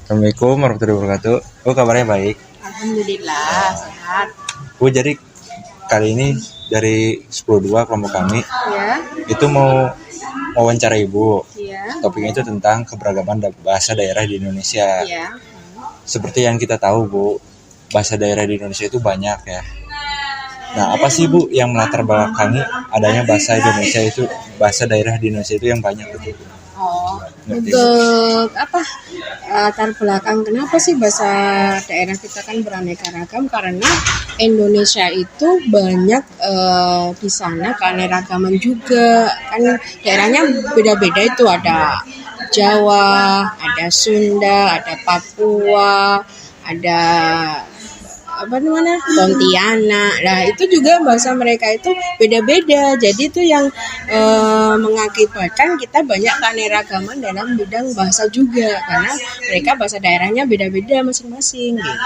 Assalamualaikum warahmatullahi wabarakatuh. Oh, kabarnya baik. Alhamdulillah sehat. Bu, jadi kali ini dari 10.2 kelompok kami Ya, itu mau wawancara Ibu. ya, Topiknya itu tentang keberagaman bahasa daerah di Indonesia. ya. Seperti yang kita tahu, Bu, bahasa daerah di Indonesia itu banyak ya. Nah, apa sih Bu yang melatar belakangi adanya bahasa daerah di Indonesia itu yang banyak gitu? Oh, Ngerti, Bu? untuk apa? Latar belakang kenapa sih bahasa daerah kita kan beraneka ragam karena Indonesia itu banyak di sana keanekaragaman juga kan daerahnya beda-beda itu ada Jawa, ada Sunda, ada Papua, ada apa namanya Pontianak. Nah itu juga bahasa mereka itu beda-beda. Jadi itu yang mengakibatkan kita banyak keanekaragaman dalam bidang bahasa juga karena mereka bahasa daerahnya beda-beda masing-masing gitu.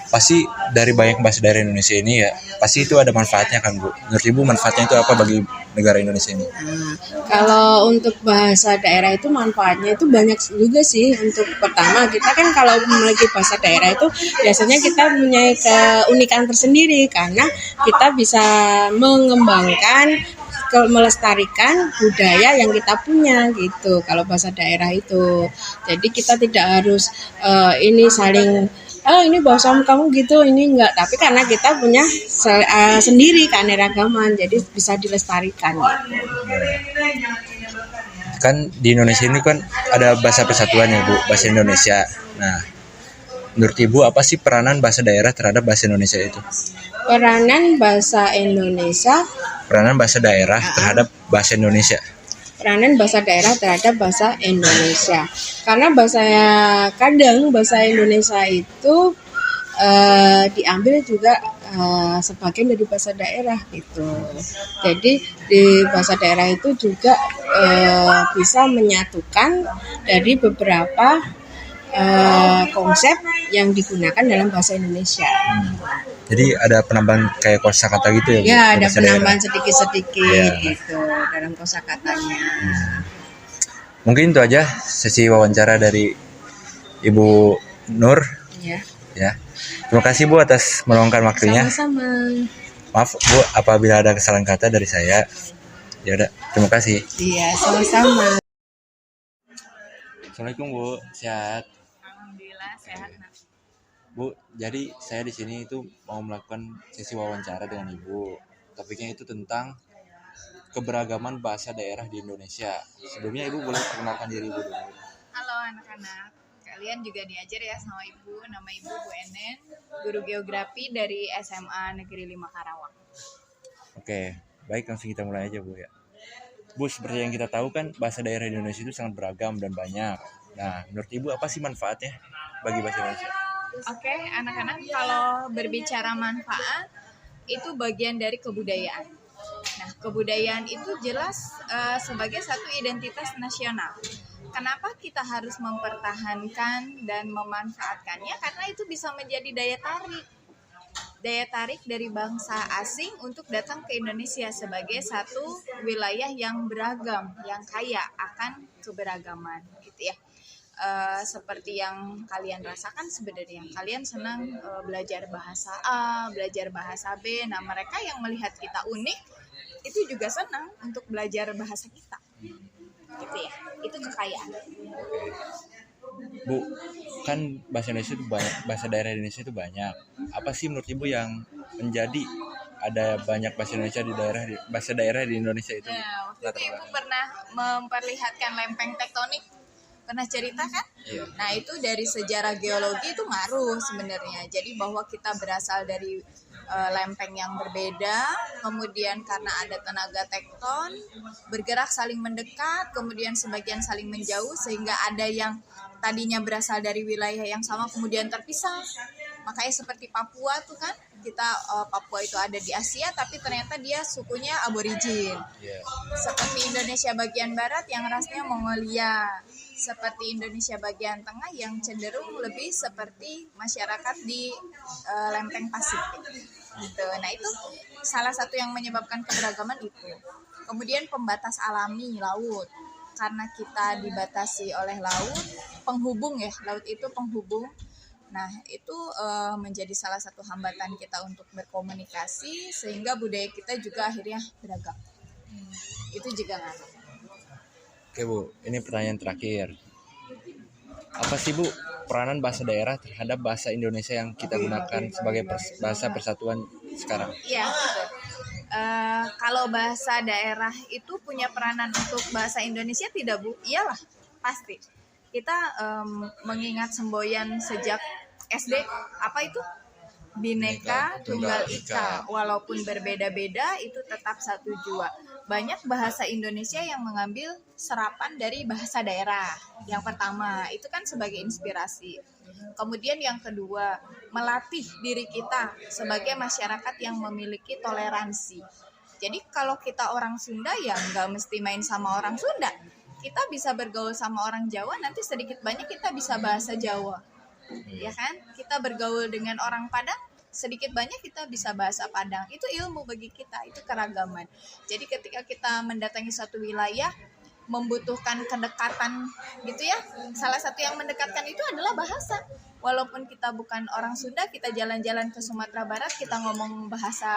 Pasti dari banyak bahasa daerah Indonesia ini ya, pasti itu ada manfaatnya kan Bu. Menurut Ibu manfaatnya itu apa bagi negara Indonesia ini? Nah, kalau untuk bahasa daerah itu manfaatnya itu banyak juga sih. Untuk pertama kita kan kalau memiliki bahasa daerah itu biasanya kita punya keunikan tersendiri karena kita bisa mengembangkan melestarikan budaya yang kita punya gitu kalau bahasa daerah itu. Jadi kita tidak harus ini saling ini bahasa kamu gitu, ini enggak. Tapi karena kita punya sendiri keanekaragaman, jadi bisa dilestarikan. Kan di Indonesia ini kan ada bahasa persatuan ya Bu, bahasa Indonesia. Nah, menurut Ibu apa sih peranan bahasa daerah terhadap bahasa Indonesia itu? Peranan bahasa Indonesia, Peranan bahasa daerah terhadap bahasa Indonesia. peranan bahasa daerah terhadap bahasa Indonesia. Karena kadang bahasa Indonesia itu diambil juga sebagian dari bahasa daerah gitu. Jadi di bahasa daerah itu juga bisa menyatukan dari beberapa konsep yang digunakan dalam bahasa Indonesia. Jadi ada penambahan kayak kosakata gitu ya Bu? Ya, ada bahasa penambahan daerah. sedikit-sedikit Ya. gitu dalam kosakatanya. Mungkin itu aja sesi wawancara dari Ibu Nur Ya, ya. Terima kasih Bu atas meluangkan waktunya. sama-sama. Maaf Bu apabila ada kesalahan kata dari saya. Ya udah, terima kasih. Iya, sama-sama. Assalamualaikum Bu, sehat. Alhamdulillah sehat. Nak. Bu, jadi saya di sini itu mau melakukan sesi wawancara dengan Ibu. Topiknya itu tentang keberagaman bahasa daerah di Indonesia. Sebelumnya Ibu boleh perkenalkan diri Ibu dulu. Halo anak-anak, kalian juga diajar ya sama Ibu. Nama Ibu Bu Enen, guru geografi dari SMA Negeri 5 Karawang. Oke, baik langsung kita mulai aja Bu ya. Bu, seperti yang kita tahu kan bahasa daerah di Indonesia itu sangat beragam dan banyak. Nah, menurut Ibu apa sih manfaatnya bagi bahasa Indonesia? Oke, anak-anak, kalau berbicara manfaat, itu bagian dari kebudayaan. Nah, kebudayaan itu jelas sebagai satu identitas nasional. Kenapa kita harus mempertahankan dan memanfaatkannya? Karena itu bisa menjadi daya tarik dari bangsa asing untuk datang ke Indonesia sebagai satu wilayah yang beragam, yang kaya akan keberagaman, gitu ya. Seperti yang kalian rasakan sebenarnya, kalian senang belajar bahasa A, belajar bahasa B. Nah, mereka yang melihat kita unik itu juga senang untuk belajar bahasa kita, gitu ya. Itu kekayaan. Bu, kan bahasa Indonesia itu banyak, bahasa daerah Indonesia itu banyak. Apa sih menurut Ibu yang menjadi ada banyak bahasa daerah di Indonesia itu? Nah, waktu itu Ibu pernah memperlihatkan lempeng tektonik. Pernah cerita kan? Iya. Nah, itu dari sejarah geologi itu ngaruh sebenarnya. Jadi bahwa kita berasal dari lempeng yang berbeda, kemudian karena ada tenaga tekton, bergerak saling mendekat, kemudian sebagian saling menjauh, sehingga ada yang tadinya berasal dari wilayah yang sama kemudian terpisah. Makanya seperti Papua tuh kan, kita Papua itu ada di Asia, tapi ternyata dia sukunya aborigin. Yeah. Seperti Indonesia bagian barat yang rasnya Mongolia, seperti Indonesia bagian tengah yang cenderung lebih seperti masyarakat di lempeng Pasifik. Gitu. Nah, itu salah satu yang menyebabkan keberagaman itu. Kemudian pembatas alami laut. karena kita dibatasi oleh laut, penghubung ya, laut itu penghubung. Nah, itu menjadi salah satu hambatan kita untuk berkomunikasi, sehingga budaya kita juga akhirnya beragam. Itu juga ngaruh. Oke Bu, ini pertanyaan terakhir. Apa sih Bu peranan bahasa daerah terhadap bahasa Indonesia yang kita gunakan sebagai bahasa persatuan sekarang? Iya, betul. Kalau bahasa daerah itu punya peranan untuk bahasa Indonesia tidak Bu? Iyalah, pasti. Kita mengingat semboyan sejak SD, apa itu? Bineka Tunggal Ika. Walaupun berbeda-beda, itu tetap satu jua. Banyak bahasa Indonesia yang mengambil serapan dari bahasa daerah. Yang pertama, itu kan sebagai inspirasi. Kemudian yang kedua, melatih diri kita sebagai masyarakat yang memiliki toleransi. Jadi kalau kita orang Sunda ya nggak mesti main sama orang Sunda. Kita bisa bergaul sama orang Jawa, nanti sedikit banyak kita bisa bahasa Jawa. Ya kan? Kita bergaul dengan orang Padang, sedikit banyak kita bisa bahasa Padang. Itu ilmu bagi kita, itu keragaman. Jadi ketika kita mendatangi suatu wilayah, membutuhkan kedekatan gitu ya. Salah satu yang mendekatkan itu adalah bahasa. Walaupun kita bukan orang Sunda, kita jalan-jalan ke Sumatera Barat, kita ngomong bahasa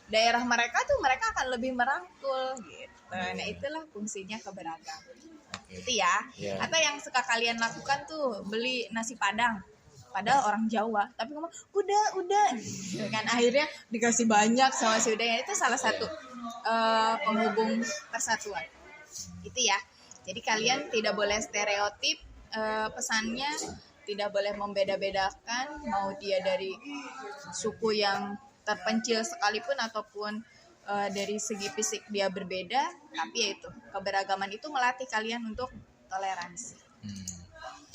daerah mereka tuh, mereka akan lebih merangkul gitu. Nah, itulah fungsinya keberagaman. Itu ya. Atau yang suka kalian lakukan tuh, beli nasi Padang. Padahal orang Jawa, tapi ngomong udah, kan akhirnya dikasih banyak sama si udahnya. Itu salah satu penghubung persatuan. Itu ya. Jadi kalian tidak boleh stereotip, pesannya tidak boleh membeda-bedakan, mau dia dari suku yang terpencil sekalipun ataupun dari segi fisik dia berbeda, tapi ya itu keberagaman itu melatih kalian untuk toleransi.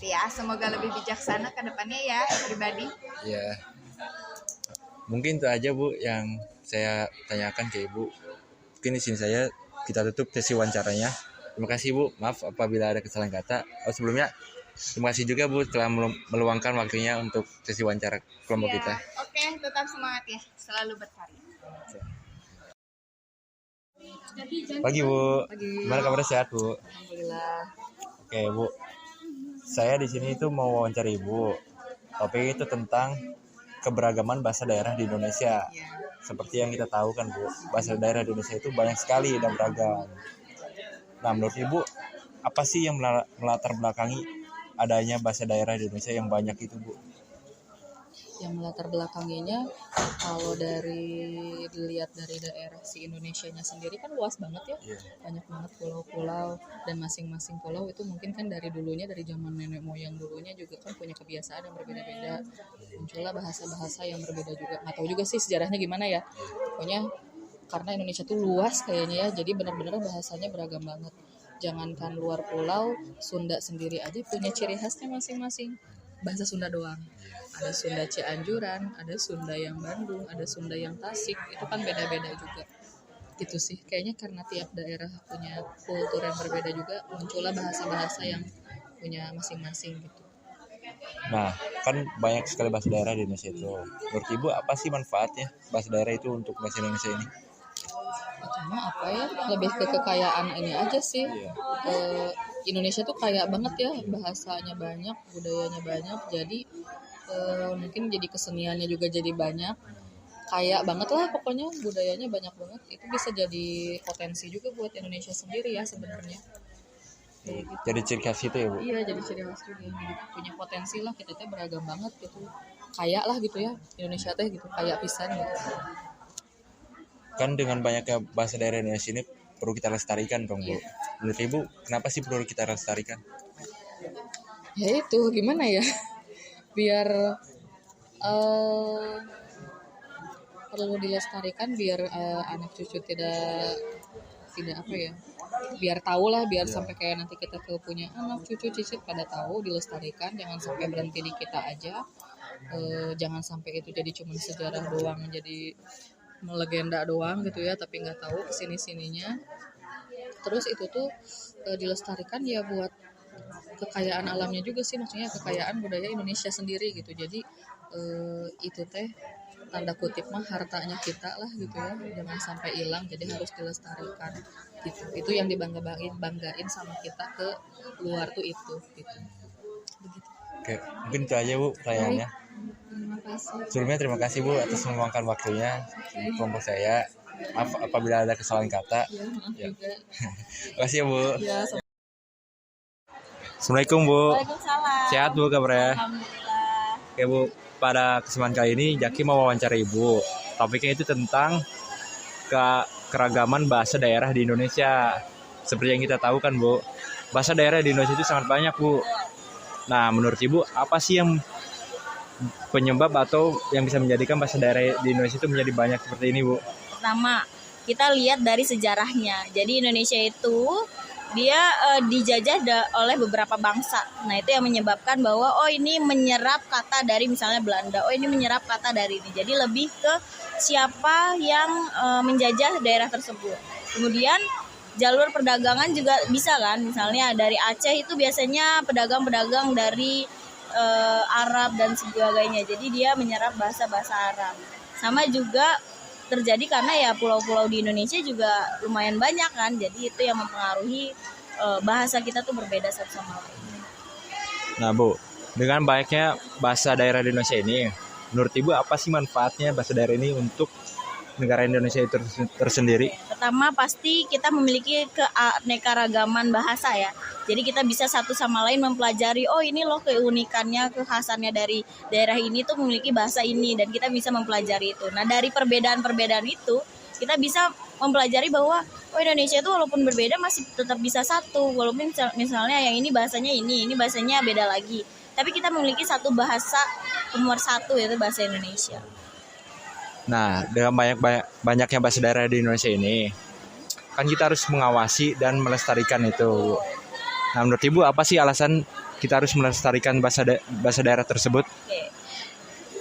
Ya, semoga lebih bijaksana ke depannya ya pribadi. Ya, mungkin itu aja Bu yang saya tanyakan ke Ibu. Mungkin di sini saya kita tutup sesi wawancaranya. Terima kasih Bu, maaf apabila ada kesalahan kata. Sebelumnya terima kasih juga Bu telah meluangkan waktunya untuk sesi wawancara kelompok kita. Oke, tetap semangat ya, selalu berkarya. Pagi Bu, gimana kabar, sehat Bu? Alhamdulillah. Oke Bu, saya di sini itu mau wawancara Ibu. Topik itu tentang keberagaman bahasa daerah di Indonesia. Seperti yang kita tahu kan Bu, bahasa daerah di Indonesia itu banyak sekali dan beragam. Nah, menurut Ibu, apa sih yang melatar belakangi adanya bahasa daerah di Indonesia yang banyak itu Bu? Yang melatar belakanginya, kalau dilihat dari daerah si Indonesianya sendiri kan luas banget ya. Banyak banget pulau-pulau, dan masing-masing pulau itu mungkin kan dari dulunya, dari zaman nenek moyang dulunya juga kan punya kebiasaan yang berbeda-beda. Muncullah bahasa-bahasa yang berbeda juga. Nggak tahu juga sih sejarahnya gimana ya. Pokoknya karena Indonesia tuh luas kayaknya ya, jadi benar-benar bahasanya beragam banget. Jangankan luar pulau, Sunda sendiri aja punya ciri khasnya masing-masing. Bahasa Sunda doang. Ada Sunda Cianjuran, ada Sunda yang Bandung, ada Sunda yang Tasik, itu kan beda-beda juga. Gitu sih, kayaknya karena tiap daerah punya kultur yang berbeda juga, muncullah bahasa-bahasa yang punya masing-masing gitu. Nah, kan banyak sekali bahasa daerah di Indonesia itu. Menurut Ibu, apa sih manfaatnya bahasa daerah itu untuk bahasa Indonesia ini? Pertama apa ya, lebih ke kekayaan ini aja sih. Indonesia tuh kaya banget ya, bahasanya banyak, budayanya banyak, jadi mungkin jadi keseniannya juga jadi banyak, kaya banget lah pokoknya, budayanya banyak banget. Itu bisa jadi potensi juga buat Indonesia sendiri ya sebenarnya. Gitu. Jadi ciri khas itu ya Bu? Iya, jadi ciri khas juga, jadi punya potensi lah, kita tuh beragam banget gitu, kaya lah gitu ya Indonesia teh gitu, kaya pisan gitu. Kan dengan banyaknya bahasa daerah Indonesia ini perlu kita lestarikan dong Bu. Menurut Ibu, kenapa sih perlu kita lestarikan? Ya itu gimana ya, biar perlu dilestarikan, biar anak cucu tidak apa ya, biar tahu lah, biar sampai kayak nanti kita punya anak cucu cicit pada tahu, dilestarikan, jangan sampai berhenti di kita aja. Jangan sampai itu jadi cuma sejarah doang, jadi melegenda doang gitu ya, tapi nggak tahu kesini-sininya. Terus itu tuh dilestarikan ya buat kekayaan alamnya juga sih, maksudnya kekayaan budaya Indonesia sendiri gitu. Jadi itu teh tanda kutip mah hartanya kita lah gitu ya, jangan sampai hilang, jadi harus dilestarikan. gitu. Itu yang banggain sama kita ke luar tuh itu gitu. Begitu. Oke, mungkin itu aja Bu pertanyaannya. Terima kasih. Sebelumnya terima kasih Bu atas meluangkan waktunya kelompok saya. Maaf apabila ada kesalahan kata. Ya, maaf Ya. juga. Terima kasih ya Bu. Ya, Assalamualaikum Bu. Waalaikumsalam. Sehat Bu kabarnya? Alhamdulillah. Oke Bu, pada kesempatan kali ini Jaki mau wawancara Ibu. Topiknya itu tentang keragaman bahasa daerah di Indonesia. Seperti yang kita tahu kan Bu, bahasa daerah di Indonesia itu sangat banyak Bu. Nah menurut Ibu apa sih yang penyebab atau yang bisa menjadikan bahasa daerah di Indonesia itu menjadi banyak seperti ini Bu? Pertama, kita lihat dari sejarahnya. Jadi Indonesia itu dia dijajah oleh beberapa bangsa. Nah, itu yang menyebabkan bahwa oh ini menyerap kata dari misalnya Belanda. Oh ini menyerap kata dari ini. Jadi lebih ke siapa yang menjajah daerah tersebut. Kemudian jalur perdagangan juga bisa kan. Misalnya dari Aceh itu biasanya pedagang-pedagang dari Arab dan sebagainya. Jadi dia menyerap bahasa-bahasa Arab. Sama juga terjadi karena ya pulau-pulau di Indonesia juga lumayan banyak kan, jadi itu yang mempengaruhi bahasa kita tuh berbeda satu sama lain. Nah Bu, dengan banyaknya bahasa daerah di Indonesia ini, menurut Ibu apa sih manfaatnya bahasa daerah ini untuk negara Indonesia itu tersendiri? Pertama pasti kita memiliki keanekaragaman bahasa ya, jadi kita bisa satu sama lain mempelajari oh ini loh keunikannya, kekhasannya dari daerah ini tuh memiliki bahasa ini dan kita bisa mempelajari itu. Nah dari perbedaan-perbedaan itu kita bisa mempelajari bahwa oh Indonesia itu walaupun berbeda masih tetap bisa satu, walaupun misalnya yang ini bahasanya ini bahasanya beda lagi, tapi kita memiliki satu bahasa pemersatu yaitu bahasa Indonesia. Nah, dengan banyaknya bahasa daerah di Indonesia ini, kan kita harus mengawasi dan melestarikan itu. Nah, menurut Ibu apa sih alasan kita harus melestarikan bahasa daerah tersebut? Oke.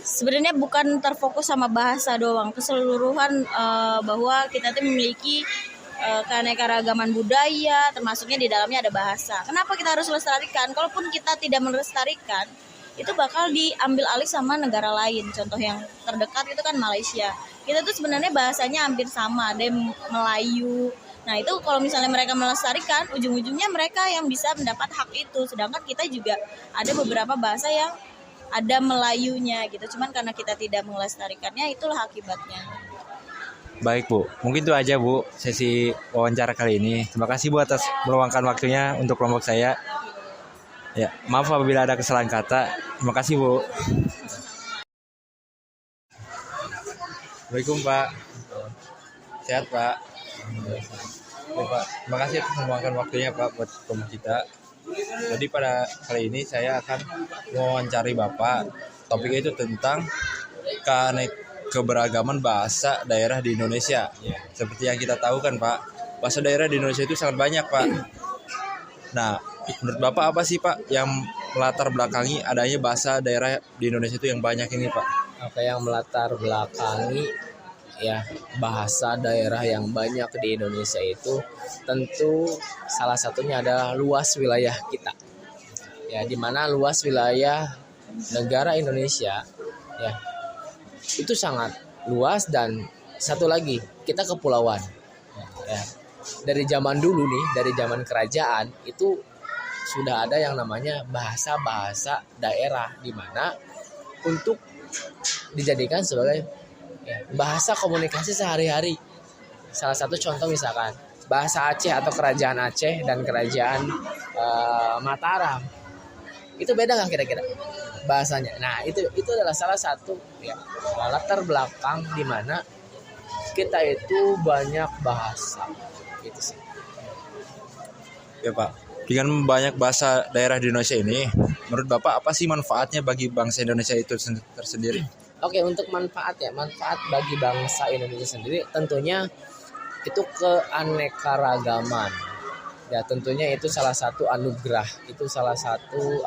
Sebenarnya bukan terfokus sama bahasa doang, keseluruhan bahwa kita tuh memiliki keanekaragaman budaya, termasuknya di dalamnya ada bahasa. Kenapa kita harus melestarikan? Kalaupun kita tidak melestarikan, itu bakal diambil alih sama negara lain. Contoh yang terdekat itu kan Malaysia. Kita tuh sebenarnya bahasanya hampir sama, ada Melayu. Nah itu kalau misalnya mereka melestarikan, ujung-ujungnya mereka yang bisa mendapat hak itu. Sedangkan kita juga ada beberapa bahasa yang ada Melayunya gitu. Cuman karena kita tidak melestarikannya, itulah akibatnya. Baik Bu, mungkin itu aja Bu sesi wawancara kali ini. Terima kasih Bu atas meluangkan waktunya untuk kelompok saya. Ya, maaf apabila ada kesalahan kata. Terima kasih Bu. Assalamualaikum Pak. Sehat Pak. Ya, Pak. Terima kasih atas meluangkan waktunya Pak buat kelompok kita. Jadi pada kali ini saya akan mewawancari Bapak. Topiknya itu tentang keberagaman bahasa daerah di Indonesia. Seperti yang kita tahu kan Pak, bahasa daerah di Indonesia itu sangat banyak Pak. Nah, menurut Bapak apa sih Pak yang melatar belakangi adanya bahasa daerah di Indonesia itu yang banyak ini Pak? Apa yang melatar belakangi ya bahasa daerah yang banyak di Indonesia itu tentu salah satunya adalah luas wilayah kita. Ya, di mana luas wilayah negara Indonesia ya itu sangat luas dan satu lagi kita kepulauan. Ya. Dari zaman dulu nih, dari zaman kerajaan itu sudah ada yang namanya bahasa-bahasa daerah di mana untuk dijadikan sebagai bahasa komunikasi sehari-hari. Salah satu contoh misalkan bahasa Aceh atau kerajaan Aceh dan kerajaan Mataram. Itu beda nggak kira-kira bahasanya? Nah, itu adalah salah satu ya latar belakang di mana kita itu banyak bahasa. Gitu sih. Ya Pak, dengan banyak bahasa daerah di Indonesia ini, menurut Bapak apa sih manfaatnya bagi bangsa Indonesia itu tersendiri? Oke, untuk manfaat bagi bangsa Indonesia sendiri tentunya itu keanekaragaman. Ya tentunya itu salah satu anugerah, itu salah satu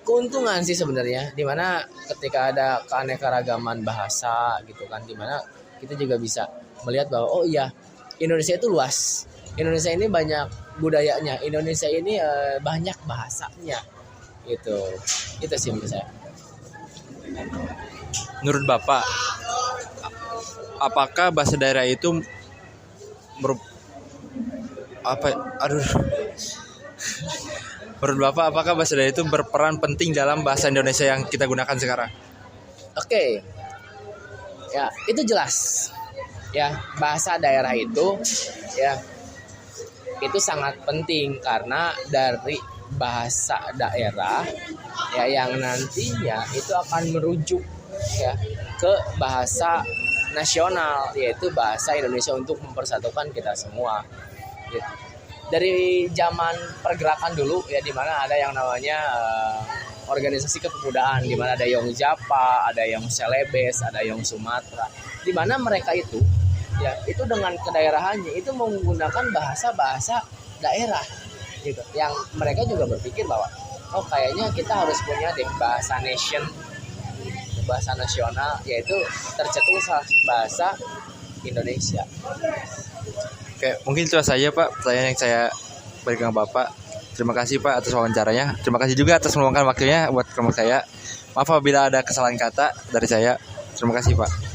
keuntungan sih sebenarnya, dimana ketika ada keanekaragaman bahasa gitu kan, dimana kita juga bisa melihat bahwa oh iya Indonesia itu luas, Indonesia ini banyak budayanya, Indonesia ini banyak bahasanya itu sih menurut saya. Menurut Bapak apakah bahasa daerah itu menurut Bapak apakah bahasa daerah itu berperan penting dalam bahasa Indonesia yang kita gunakan sekarang? Oke. Ya, itu jelas. Ya, bahasa daerah itu ya itu sangat penting karena dari bahasa daerah ya yang nantinya itu akan merujuk ya ke bahasa nasional, yaitu bahasa Indonesia untuk mempersatukan kita semua gitu. Dari zaman pergerakan dulu ya, di mana ada yang namanya organisasi kepemudaan, di mana ada Yong Japa, ada Yong Celebes, ada Yong Sumatera, di mana mereka itu ya itu dengan kedaerahannya itu menggunakan bahasa daerah gitu, yang mereka juga berpikir bahwa oh kayaknya kita harus punya deh bahasa nasional, yaitu tercetus bahasa Indonesia. Oke, mungkin itu saja Pak pertanyaan yang saya berikan ke Bapak. Terima kasih Pak atas wawancaranya. Terima kasih juga atas meluangkan waktunya buat kamu saya. Maaf apabila ada kesalahan kata dari saya. Terima kasih Pak.